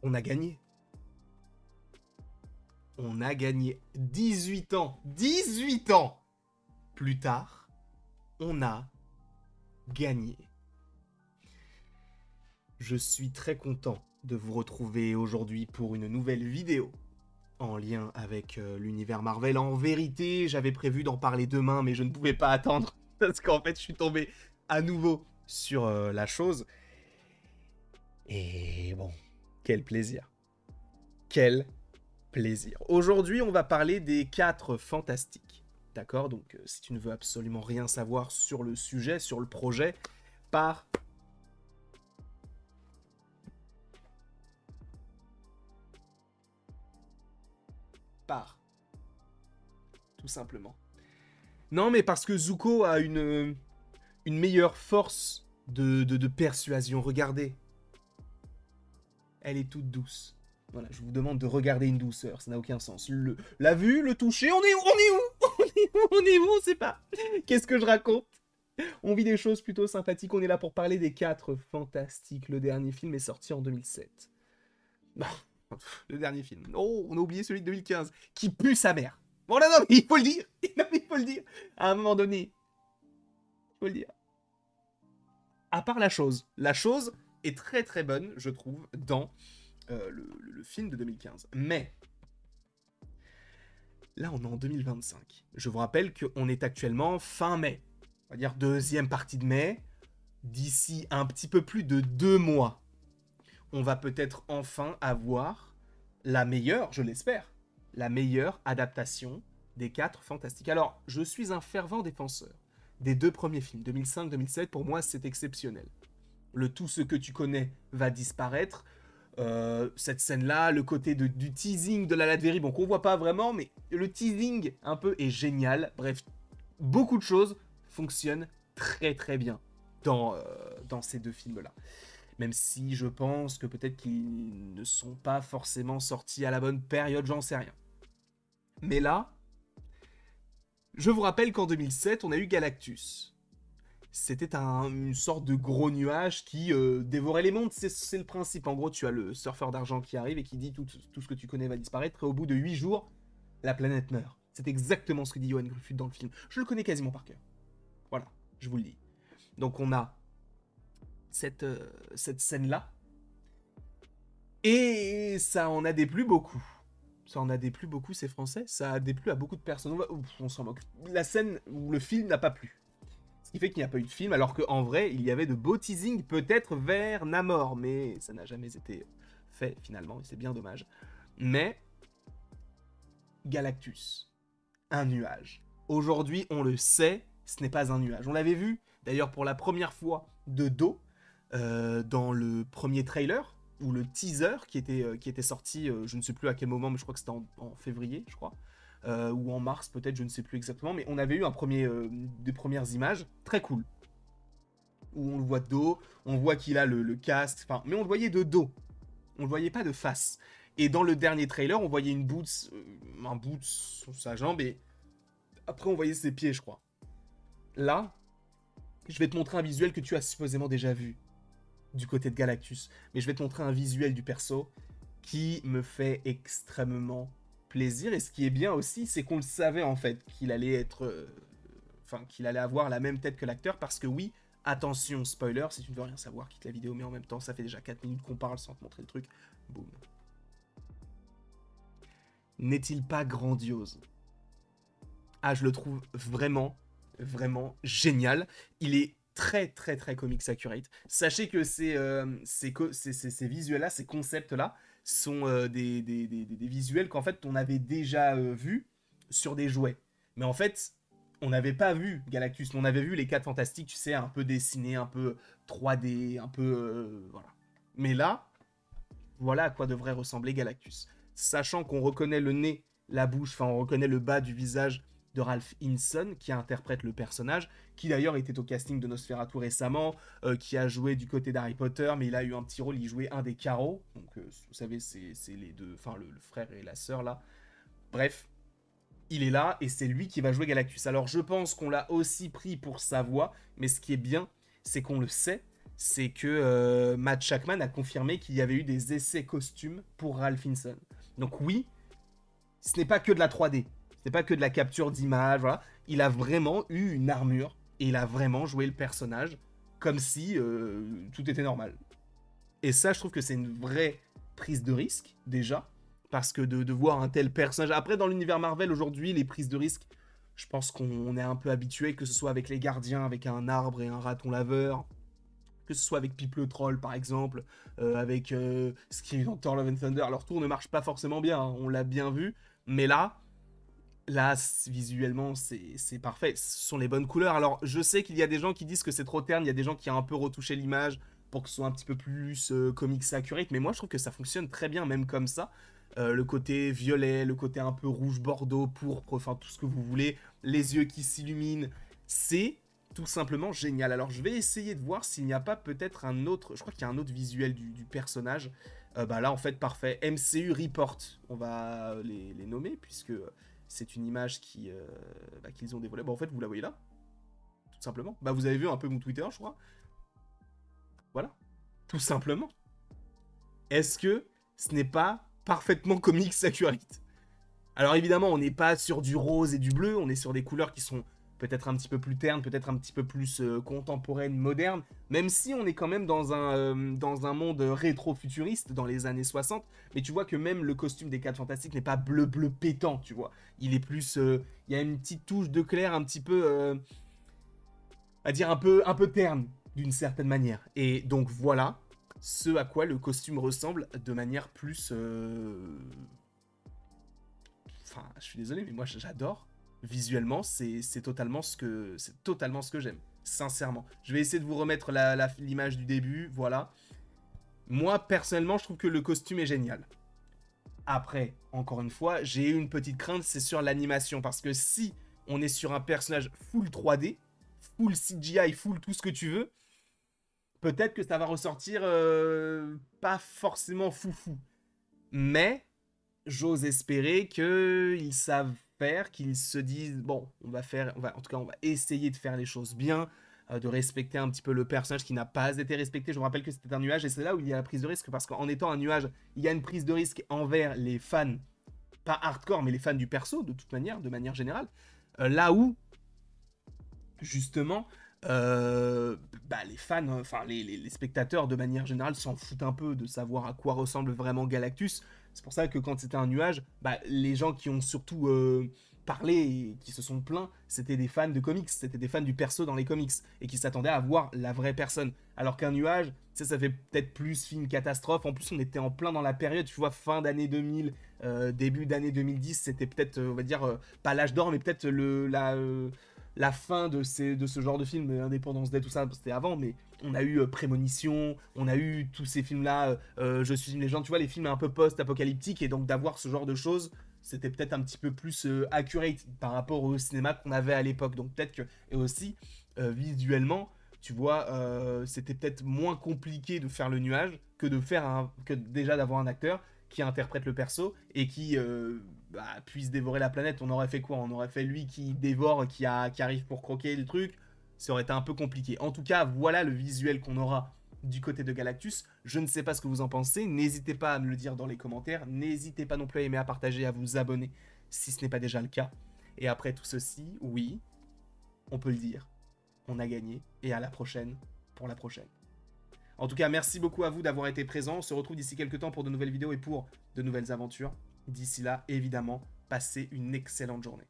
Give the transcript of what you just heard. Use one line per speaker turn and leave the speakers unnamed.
On a gagné. On a gagné 18 ans. 18 ans plus tard, on a gagné. Je suis très content de vous retrouver aujourd'hui pour une nouvelle vidéo en lien avec l'univers Marvel. En vérité, j'avais prévu d'en parler demain, mais je ne pouvais pas attendre parce qu'en fait, je suis tombé à nouveau sur la chose. Et bon, quel plaisir. Quel plaisir. Aujourd'hui, on va parler des 4 fantastiques. D'accord? Donc, si tu ne veux absolument rien savoir sur le sujet, sur le projet, pars. Pars. Tout simplement. Non, mais parce que Zuko a une meilleure force de persuasion. Regardez. Elle est toute douce. Voilà, je vous demande de regarder une douceur, ça n'a aucun sens. La vue, le toucher, on est où? On est où? On sait pas. Qu'est-ce que je raconte? On vit des choses plutôt sympathiques, on est là pour parler des 4 fantastiques. Le dernier film est sorti en 2007. Non, le dernier film. Oh, on a oublié celui de 2015, qui pue sa mère. Bon, non, mais il faut le dire. Non, mais il faut le dire. À un moment donné, il faut le dire. À part la chose est très très bonne, je trouve, dans le film de 2015. Mais là, on est en 2025. Je vous rappelle qu'on est actuellement fin mai. On va dire deuxième partie de mai. D'ici un petit peu plus de 2 mois, on va peut-être enfin avoir la meilleure, je l'espère, la meilleure adaptation des 4 fantastiques. Alors, je suis un fervent défenseur des 2 premiers films, 2005-2007. Pour moi, c'est exceptionnel. Le tout ce que tu connais va disparaître. Cette scène-là, le côté du teasing de la Latverie, bon, qu'on voit pas vraiment, mais le teasing un peu est génial. Bref, beaucoup de choses fonctionnent très très bien dans ces 2 films-là. Même si je pense que peut-être qu'ils ne sont pas forcément sortis à la bonne période, j'en sais rien. Mais là, je vous rappelle qu'en 2007, on a eu Galactus. C'était une sorte de gros nuage qui dévorait les mondes, c'est le principe. En gros, tu as le surfeur d'argent qui arrive et qui dit tout ce que tu connais va disparaître, et au bout de 8 jours, la planète meurt. C'est exactement ce que dit Johan Griffith dans le film. Je le connais quasiment par cœur. Voilà, je vous le dis. Donc on a cette scène-là, et ça en a déplu beaucoup. Ça en a déplu beaucoup, c'est français. Ça a déplu à beaucoup de personnes. On s'en moque. La scène où le film n'a pas plu. Ce qui fait qu'il n'y a pas eu de film, alors qu'en vrai, il y avait de beaux teasings peut-être vers Namor, mais ça n'a jamais été fait finalement, et c'est bien dommage. Mais Galactus, un nuage. Aujourd'hui, on le sait, ce n'est pas un nuage. On l'avait vu, d'ailleurs, pour la première fois de dos, dans le premier trailer, ou le teaser qui était sorti, je ne sais plus à quel moment, mais je crois que c'était en février, je crois. Ou en mars peut-être, je ne sais plus exactement, mais on avait eu des premières images très cool, où on le voit de dos, on voit qu'il a le casque, mais on le voyait de dos, on le voyait pas de face. Et dans le dernier trailer, on voyait un boot sur sa jambe, et après on voyait ses pieds, je crois. Là, je vais te montrer un visuel que tu as supposément déjà vu du côté de Galactus, mais je vais te montrer un visuel du perso qui me fait extrêmement plaisir. Et ce qui est bien aussi, c'est qu'on le savait en fait qu'il allait être, qu'il allait avoir la même tête que l'acteur, parce que oui, attention, spoiler, si tu ne veux rien savoir, quitte la vidéo, mais en même temps, ça fait déjà 4 minutes qu'on parle sans te montrer le truc. Boum. N'est-il pas grandiose? Ah, je le trouve vraiment, vraiment génial. Il est très, très, très comics accurate. Sachez que ces visuels-là, ces concepts-là, sont des visuels qu'en fait, on avait déjà vus sur des jouets. Mais en fait, on n'avait pas vu Galactus. On avait vu les 4 Fantastiques, tu sais, un peu dessinés, un peu 3D, un peu... voilà. Mais là, voilà à quoi devrait ressembler Galactus. Sachant qu'on reconnaît le nez, la bouche, on reconnaît le bas du visage de Ralph Ineson, qui interprète le personnage, qui d'ailleurs était au casting de Nosferatu récemment, qui a joué du côté d'Harry Potter, mais il a eu un petit rôle, il jouait un des carreaux, donc vous savez, c'est les deux, le frère et la sœur là. Bref, il est là, et c'est lui qui va jouer Galactus. Alors je pense qu'on l'a aussi pris pour sa voix, mais ce qui est bien, c'est qu'on le sait, c'est que Matt Shakman a confirmé qu'il y avait eu des essais costumes pour Ralph Fiennes. Donc oui, ce n'est pas que de la 3D, ce n'est pas que de la capture d'image, voilà. Il a vraiment eu une armure et il a vraiment joué le personnage comme si tout était normal. Et ça, je trouve que c'est une vraie prise de risque, déjà, parce que de voir un tel personnage... Après, dans l'univers Marvel, aujourd'hui, les prises de risque, je pense qu'on est un peu habitué, que ce soit avec les gardiens, avec un arbre et un raton laveur, que ce soit avec Pip le Troll, par exemple, avec ce qui est dans Thor Love and Thunder. Leur tour ne marche pas forcément bien, hein, on l'a bien vu, mais là, visuellement, c'est parfait. Ce sont les bonnes couleurs. Alors, je sais qu'il y a des gens qui disent que c'est trop terne, il y a des gens qui ont un peu retouché l'image pour que ce soit un petit peu plus comics accurate, mais moi, je trouve que ça fonctionne très bien, même comme ça. Le côté violet, le côté un peu rouge bordeaux, pourpre, enfin, tout ce que vous voulez, les yeux qui s'illuminent, c'est tout simplement génial. Alors, je vais essayer de voir s'il n'y a pas peut-être un autre... Je crois qu'il y a un autre visuel du personnage. Bah là, en fait, parfait. MCU Report, on va les nommer, puisque c'est une image qu'ils ont dévoilée. Bah, en fait, vous la voyez là, tout simplement. Bah, vous avez vu un peu mon Twitter, je crois. Voilà, tout simplement. Est-ce que ce n'est pas parfaitement comics accurate? Alors évidemment, on n'est pas sur du rose et du bleu, on est sur des couleurs qui sont peut-être un petit peu plus ternes, peut-être un petit peu plus contemporaines, modernes, même si on est quand même dans un monde rétro-futuriste dans les années 60, mais tu vois que même le costume des 4 Fantastiques n'est pas bleu-bleu pétant, tu vois. Il est plus... il y a une petite touche de clair un petit peu... à dire un peu terne, d'une certaine manière. Et donc voilà ce à quoi le costume ressemble de manière plus... Enfin, je suis désolé, mais moi j'adore. Visuellement, c'est totalement ce que j'aime, sincèrement. Je vais essayer de vous remettre l'image du début, voilà. Moi, personnellement, je trouve que le costume est génial. Après, encore une fois, j'ai une petite crainte, c'est sur l'animation, parce que si on est sur un personnage full 3D, full CGI, full tout ce que tu veux, peut-être que ça va ressortir pas forcément foufou. Mais j'ose espérer qu'ils savent faire, qu'ils se disent bon, en tout cas, on va essayer de faire les choses bien, de respecter un petit peu le personnage qui n'a pas été respecté. Je me rappelle que c'était un nuage et c'est là où il y a la prise de risque parce qu'en étant un nuage, il y a une prise de risque envers les fans, pas hardcore, mais les fans du perso de toute manière, de manière générale. Là où justement, les fans, enfin les spectateurs de manière générale s'en foutent un peu de savoir à quoi ressemble vraiment Galactus. C'est pour ça que quand c'était un nuage, les gens qui ont surtout parlé et qui se sont plaints, c'était des fans de comics, c'était des fans du perso dans les comics et qui s'attendaient à voir la vraie personne. Alors qu'un nuage, ça fait peut-être plus film catastrophe. En plus, on était en plein dans la période, tu vois, fin d'année 2000, début d'année 2010, c'était peut-être, on va dire, pas l'âge d'or, mais peut-être la fin de ce genre de film, Indépendance Day, tout ça, c'était avant, mais on a eu Prémonition, on a eu tous ces films-là, Je suis une légende, tu vois, les films un peu post-apocalyptiques, et donc d'avoir ce genre de choses, c'était peut-être un petit peu plus accurate par rapport au cinéma qu'on avait à l'époque. Donc peut-être que, et aussi, visuellement, tu vois, c'était peut-être moins compliqué de faire le nuage que que déjà d'avoir un acteur qui interprète le perso et qui puisse dévorer la planète. On aurait fait quoi? On aurait fait lui qui dévore, qui arrive pour croquer le truc. Ça aurait été un peu compliqué. En tout cas, voilà le visuel qu'on aura du côté de Galactus. Je ne sais pas ce que vous en pensez. N'hésitez pas à me le dire dans les commentaires. N'hésitez pas non plus à aimer, à partager, à vous abonner si ce n'est pas déjà le cas. Et après tout ceci, oui, on peut le dire, on a gagné. Et à la prochaine pour la prochaine. En tout cas, merci beaucoup à vous d'avoir été présents. On se retrouve d'ici quelques temps pour de nouvelles vidéos et pour de nouvelles aventures. D'ici là, évidemment, passez une excellente journée.